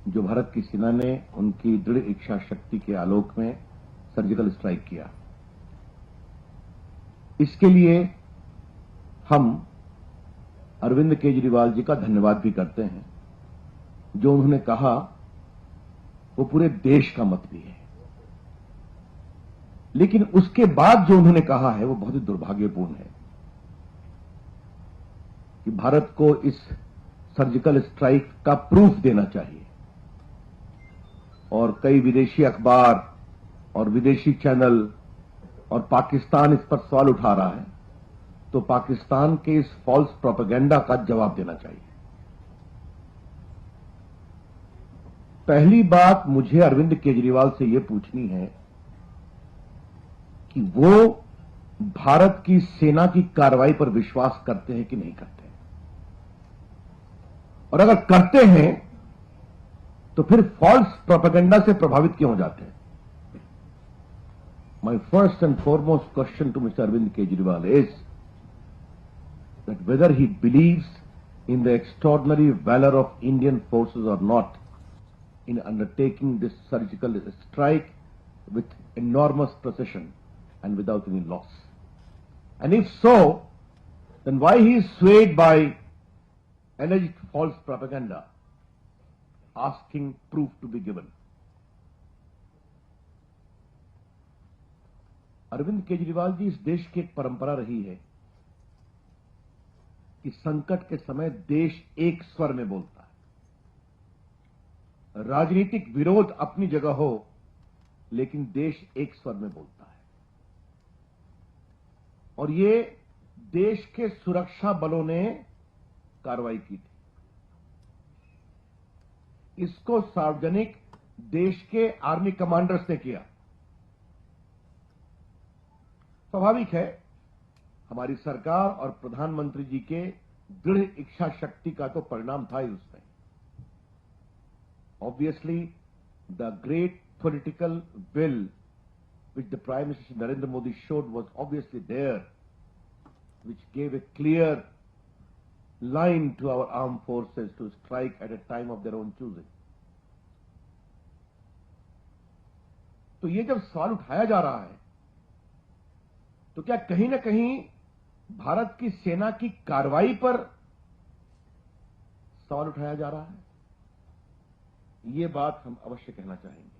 जो भारत की सेना ने उनकी दृढ़ इच्छा शक्ति के आलोक में सर्जिकल स्ट्राइक किया। इसके लिए हम अरविंद केजरीवाल जी का धन्यवाद भी करते हैं। जो उन्होंने कहा वो पूरे देश का मत भी है, लेकिन उसके बाद जो उन्होंने कहा है वो बहुत ही दुर्भाग्यपूर्ण है कि भारत को इस सर्जिकल स्ट्राइक का प्रूफ देना चाहिए। और कई विदेशी अखबार और विदेशी चैनल और पाकिस्तान इस पर सवाल उठा रहा है, तो पाकिस्तान के इस फॉल्स प्रोपेगेंडा का जवाब देना चाहिए। पहली बात मुझे अरविंद केजरीवाल से यह पूछनी है कि वो भारत की सेना की कार्रवाई पर विश्वास करते हैं कि नहीं करते हैं, और अगर करते हैं तो फिर फॉल्स प्रोपेगेंडा से प्रभावित क्यों हो जाते हैं। My first and foremost question to mister Arvind Kejriwal is that whether he believes in the extraordinary valor of Indian forces or not in undertaking this surgical strike with enormous precision and without any loss. And if so, then why he is swayed by alleged false propaganda, asking proof to be given. Arvind Kejriwal ji, इस देश की एक परंपरा रही है कि संकट के समय देश एक स्वर में बोलता है। राजनीतिक विरोध अपनी जगह हो, लेकिन देश एक स्वर में बोलता है। और ये देश के सुरक्षा बलों ने कार्रवाई की थी। इसको सार्वजनिक देश के आर्मी कमांडर्स ने किया। स्वाभाविक है, हमारी सरकार और प्रधानमंत्री जी के दृढ़ इच्छा शक्ति का तो परिणाम था ही उसमें। Obviously the great political will which the Prime Minister Narendra Modi showed was obviously there, which gave a clear line to our armed forces to strike at a time of their own choosing. तो ये जब सवाल उठाया जा रहा है, तो क्या कहीं ना कहीं भारत की सेना की कार्रवाई पर सवाल उठाया जा रहा है? ये बात हम अवश्य कहना चाहेंगे।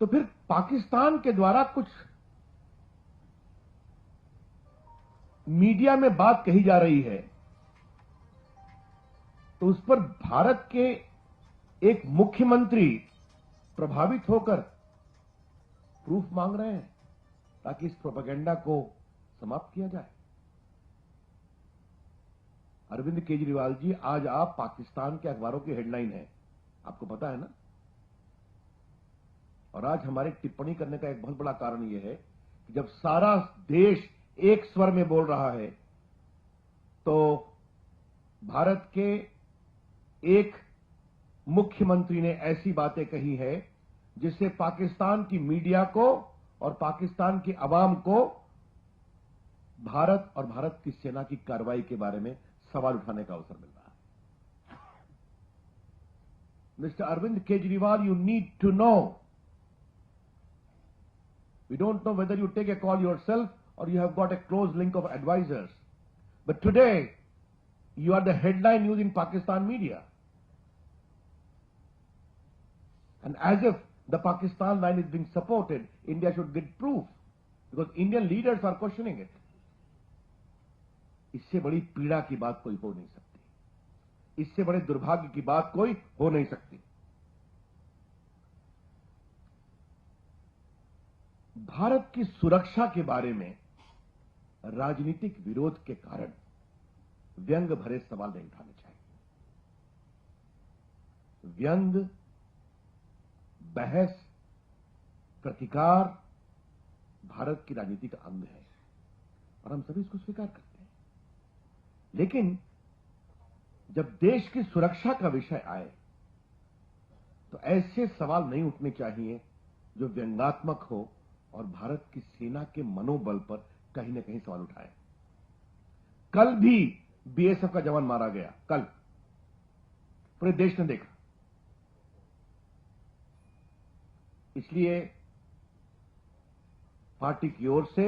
तो फिर पाकिस्तान के द्वारा कुछ मीडिया में बात कही जा रही है, तो उस पर भारत के एक मुख्यमंत्री प्रभावित होकर प्रूफ मांग रहे हैं ताकि इस प्रोपेगेंडा को समाप्त किया जाए। अरविंद केजरीवाल जी, आज आप पाकिस्तान के अखबारों की हेडलाइन है, आपको पता है ना। और आज हमारी टिप्पणी करने का एक बहुत बड़ा कारण यह है कि जब सारा देश एक स्वर में बोल रहा है, तो भारत के एक मुख्यमंत्री ने ऐसी बातें कही है जिससे पाकिस्तान की मीडिया को और पाकिस्तान की आवाम को भारत और भारत की सेना की कार्रवाई के बारे में सवाल उठाने का अवसर मिल रहा है। Mister Arvind Kejriwal, you need to know, we don't know whether you take a call yourself or you have got a close link of advisors, but today you are the headline news in Pakistan media, and as if the Pakistan line is being supported, India should get proof because Indian leaders are questioning it. इससे बड़ी पीड़ा की बात कोई हो नहीं सकती, इससे बड़े दुर्भाग्य की बात कोई हो नहीं सकती। भारत की सुरक्षा के बारे में राजनीतिक विरोध के कारण व्यंग भरे सवाल नहीं उठाने चाहिए। व्यंग, बहस, प्रतिकार भारत की राजनीति का अंग है और हम सभी इसको स्वीकार करते हैं। लेकिन जब देश की सुरक्षा का विषय आए तो ऐसे सवाल नहीं उठने चाहिए जो व्यंग्यात्मक हो और भारत की सेना के मनोबल पर कहीं ना कहीं सवाल उठाए। कल भी बीएसएफ का जवान मारा गया कल, पूरे देश ने देखा। इसलिए पार्टी की ओर से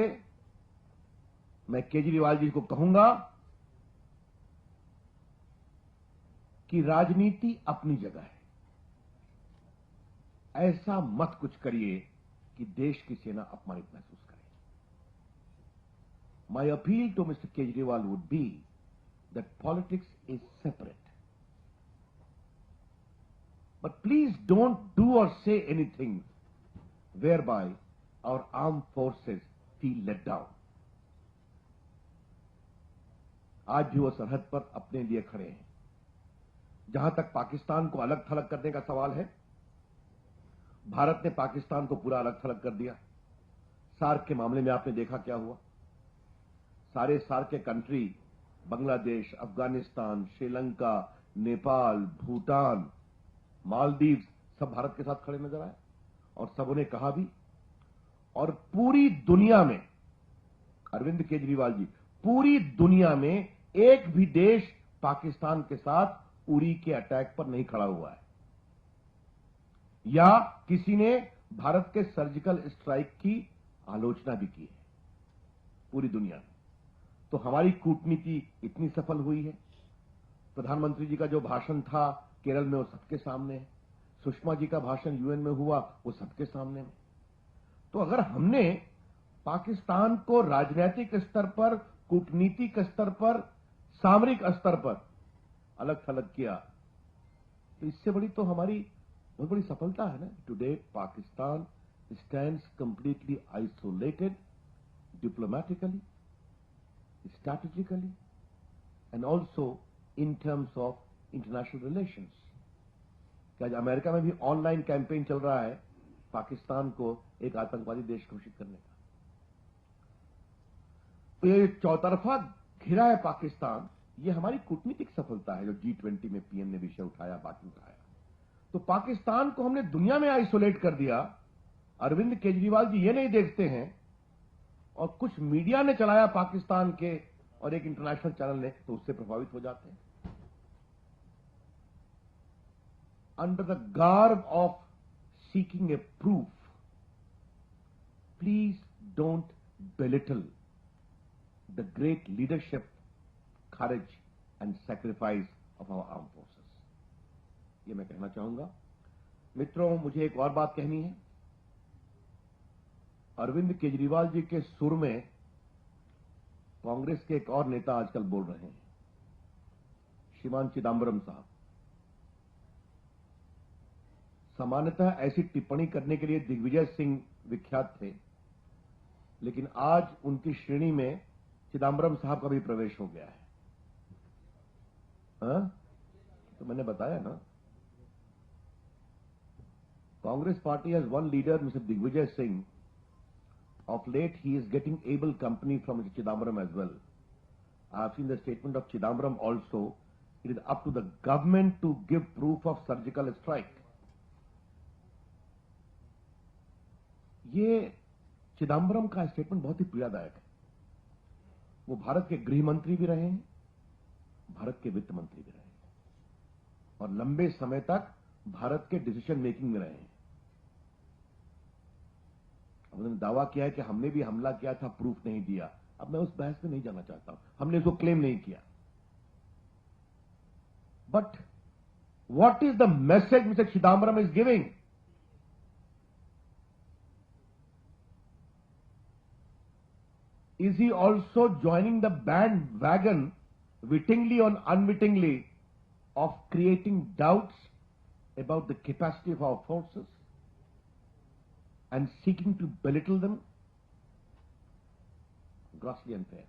मैं केजरीवाल जी को कहूंगा कि राजनीति अपनी जगह है, ऐसा मत कुछ करिए कि देश की सेना अपमानित महसूस करे। My appeal to Mr. Kejriwal would be that politics is separate. But please don't do or say anything whereby our armed forces feel let down. आज भी वो सरहद पर अपने लिए खड़े हैं। जहां तक पाकिस्तान को अलग थलग करने का सवाल है, भारत ने पाकिस्तान को पूरा अलग थलग कर दिया। सार्क के मामले में आपने देखा क्या हुआ। सारे सार्क के कंट्री, बांग्लादेश, अफगानिस्तान, श्रीलंका, नेपाल, भूटान, मालदीव, सब भारत के साथ खड़े नजर आए और सबों ने कहा भी। और पूरी दुनिया में, अरविंद केजरीवाल जी, पूरी दुनिया में एक भी देश पाकिस्तान के साथ उरी के अटैक पर नहीं खड़ा हुआ है, या किसी ने भारत के सर्जिकल स्ट्राइक की आलोचना भी की है पूरी दुनिया में। तो हमारी कूटनीति इतनी सफल हुई है। प्रधानमंत्री जी का जो भाषण था केरल में, वो सबके सामने है। सुषमा जी का भाषण यूएन में हुआ, वो सबके सामने में। तो अगर हमने पाकिस्तान को राजनीतिक स्तर पर, कूटनीतिक स्तर पर, सामरिक स्तर पर अलग थलग किया, तो इससे बड़ी तो हमारी बहुत बड़ी सफलता है ना। Today Pakistan stands completely isolated diplomatically, strategically, and also in terms of international relations. क्या आज अमेरिका में भी ऑनलाइन कैंपेन चल रहा है पाकिस्तान को एक आतंकवादी देश घोषित करने का। तो ये चौतरफा घिरा है पाकिस्तान, ये हमारी कूटनीतिक सफलता है जो G20 में पीएम ने विषय उठाया, बाकी उठाया। तो पाकिस्तान को हमने दुनिया में आइसोलेट कर दिया। अरविंद केजरीवाल जी ये नहीं देखते हैं, और कुछ मीडिया ने चलाया पाकिस्तान के और एक इंटरनेशनल चैनल ने, तो उससे प्रभावित हो जाते हैं। Under the garb of seeking a proof, please don't belittle the great leadership, courage and sacrifice of our arm forces. ये मैं कहना चाहूंगा। मित्रों, मुझे एक और बात कहनी है। अरविंद केजरीवाल जी के सुर में कांग्रेस के एक और नेता आजकल बोल रहे हैं, श्रीमान चिदंबरम साहब। सामान्यतः ऐसी टिप्पणी करने के लिए दिग्विजय सिंह विख्यात थे, लेकिन आज उनकी श्रेणी में चिदंबरम साहब का भी प्रवेश हो गया है। तो मैंने बताया ना, Congress party has one leader mister Digvijaya Singh. Of late, he is getting able company from Mr. Chidambaram as well. I have seen the statement of Chidambaram also. It is up to the government to give proof of surgical strike. ये चिदम्बरम का statement बहुत ही पीड़ादायक है। वो भारत के गृह मंत्री भी रहे हैं, भारत के वित्त मंत्री भी रहे हैं, और लंबे समय तक भारत के डिसीजन मेकिंग में रहे हैं। उन्होंने दावा किया है कि हमने भी हमला किया था, प्रूफ नहीं दिया। अब मैं उस बहस में नहीं जाना चाहता हूं, हमने इसको क्लेम नहीं किया। But what is the message mister Chidambaram is giving? Is he also joining the bandwagon, wittingly or unwittingly, of creating doubts about the capacity of our forces and seeking to belittle them? Grossly unfair.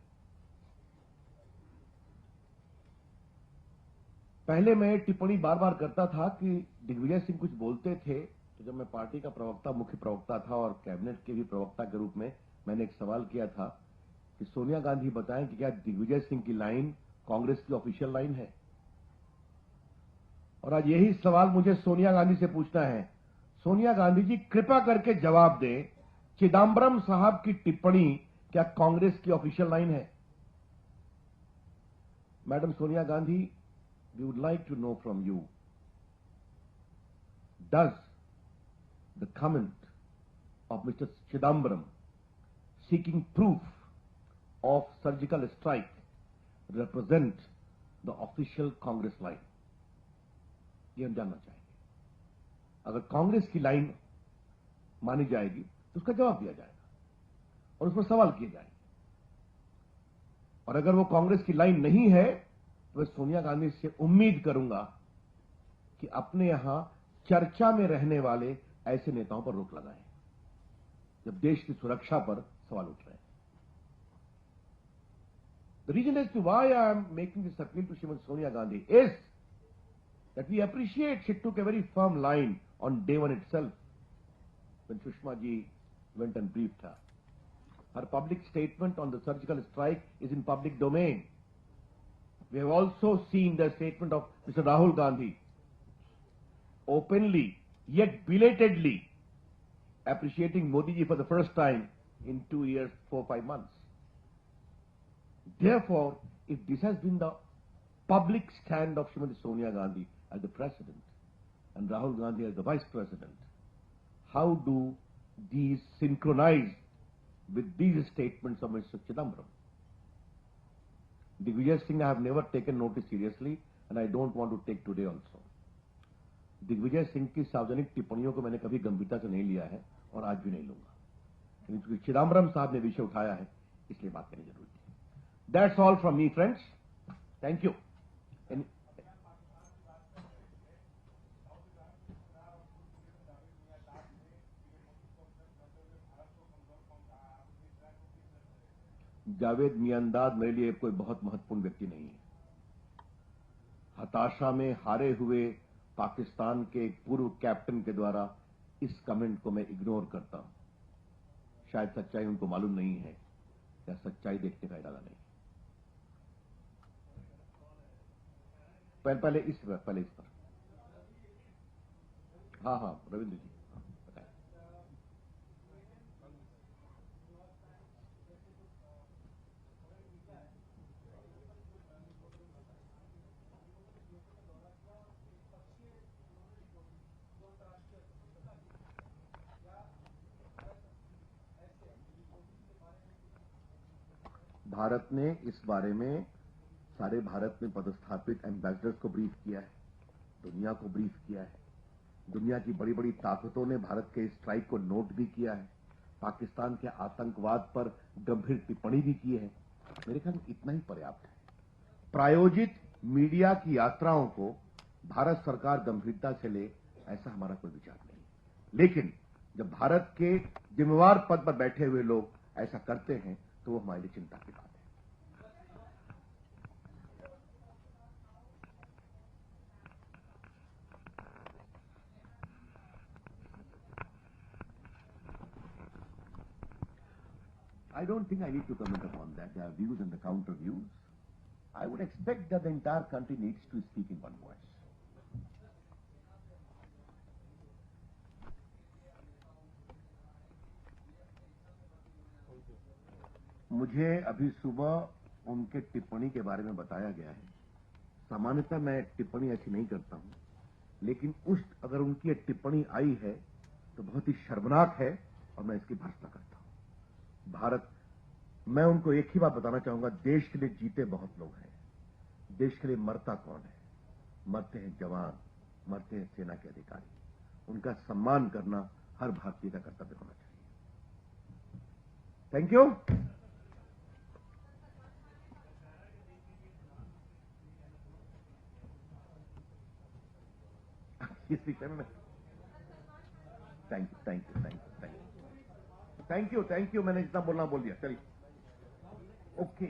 पहले मैं टिप्पणी बार बार करता था कि दिग्विजय सिंह कुछ बोलते थे, तो जब मैं पार्टी का प्रवक्ता, मुख्य प्रवक्ता था और कैबिनेट के भी प्रवक्ता के रूप में मैंने एक सवाल किया था कि सोनिया गांधी बताएं कि क्या दिग्विजय सिंह की लाइन कांग्रेस की ऑफिशियल लाइन है। और आज यही सवाल मुझे सोनिया गांधी से पूछना है। सोनिया गांधी जी, कृपया करके जवाब दें, चिदम्बरम साहब की टिप्पणी क्या कांग्रेस की ऑफिशियल लाइन है? Madam Sonia Gandhi, we would like to know from you, does the comment of Mr. Chidambaram seeking proof of surgical strike represent the official Congress line? ये हम जानना चाहेंगे। अगर कांग्रेस की लाइन मानी जाएगी तो उसका जवाब दिया जाएगा और उस पर सवाल किए जाएंगे, और अगर वो कांग्रेस की लाइन नहीं है तो मैं सोनिया गांधी से उम्मीद करूंगा कि अपने यहां चर्चा में रहने वाले ऐसे नेताओं पर रोक लगाएं जब देश की सुरक्षा पर सवाल उठ रहे हैं। The reason as to why I am making this appeal to Srimati Sonia Gandhi is that we appreciate she took a very firm line on day one itself when Sushma ji went and briefed her. Her public statement on the surgical strike is in public domain. We have also seen the statement of Mr. Rahul Gandhi openly yet belatedly appreciating Modi ji for the first time in 2 years, 4-5 months. Therefore, if this has been the public stand of Srimati Sonia Gandhi as the president and Rahul Gandhi as the vice president, how do these synchronize with these statements of Mr. Chidambaram? Digvijay Singh I have never taken notice seriously and I don't want to take today also. Digvijay Singh की सार्वजनिक टिप्पणियों को मैंने कभी गंभीरता से नहीं लिया है और आज भी नहीं लूंगा, क्योंकि चिदम्बरम साहब ने विषय उठाया है इसलिए बात करनी जरूरी थी। That's all from me friends, thank you. Javed Miandad मेरे लिए कोई बहुत महत्वपूर्ण व्यक्ति नहीं है। हताशा में हारे हुए पाकिस्तान के एक पूर्व कैप्टन के द्वारा इस कमेंट को मैं इग्नोर करता हूं। शायद सच्चाई उनको मालूम नहीं है या सच्चाई देखने का इरादा नहीं। पहले इस पर हाँ रविंद्र जी बताएं। भारत ने इस बारे में सारे भारत में पदस्थापित एम्बेसडर्स को ब्रीफ किया है, दुनिया को ब्रीफ किया है। दुनिया की बड़ी बड़ी ताकतों ने भारत के स्ट्राइक को नोट भी किया है, पाकिस्तान के आतंकवाद पर गंभीर टिप्पणी भी की है। मेरे ख्याल में इतना ही पर्याप्त है। प्रायोजित मीडिया की यात्राओं को भारत सरकार गंभीरता से ले, ऐसा हमारा कोई विचार नहीं। लेकिन जब भारत के जिम्मेवार पद पर बैठे हुए लोग ऐसा करते हैं तो वो हमारे लिए चिंता की बात है। I don't think I need to comment upon that. There are views and the counter views. I would expect that the entire country needs to speak in one voice. मुझे अभी सुबह उनके टिप्पणी के बारे में बताया गया है। सामान्यतः मैं टिप्पणी ऐसी नहीं करता हूं, लेकिन अगर उनकी ये टिप्पणी आई है तो बहुत ही शर्मनाक है और मैं इसकी भर्त्सना करता हूं। मैं उनको एक ही बात बताना चाहूंगा, देश के लिए जीते बहुत लोग हैं, देश के लिए मरता कौन है? मरते हैं जवान, मरते हैं सेना के अधिकारी। उनका सम्मान करना हर भारतीय का कर्तव्य होना चाहिए। Thank you. इस विषय में थैंक यू। मैंने जितना बोलना बोल दिया। चलिए, ओके।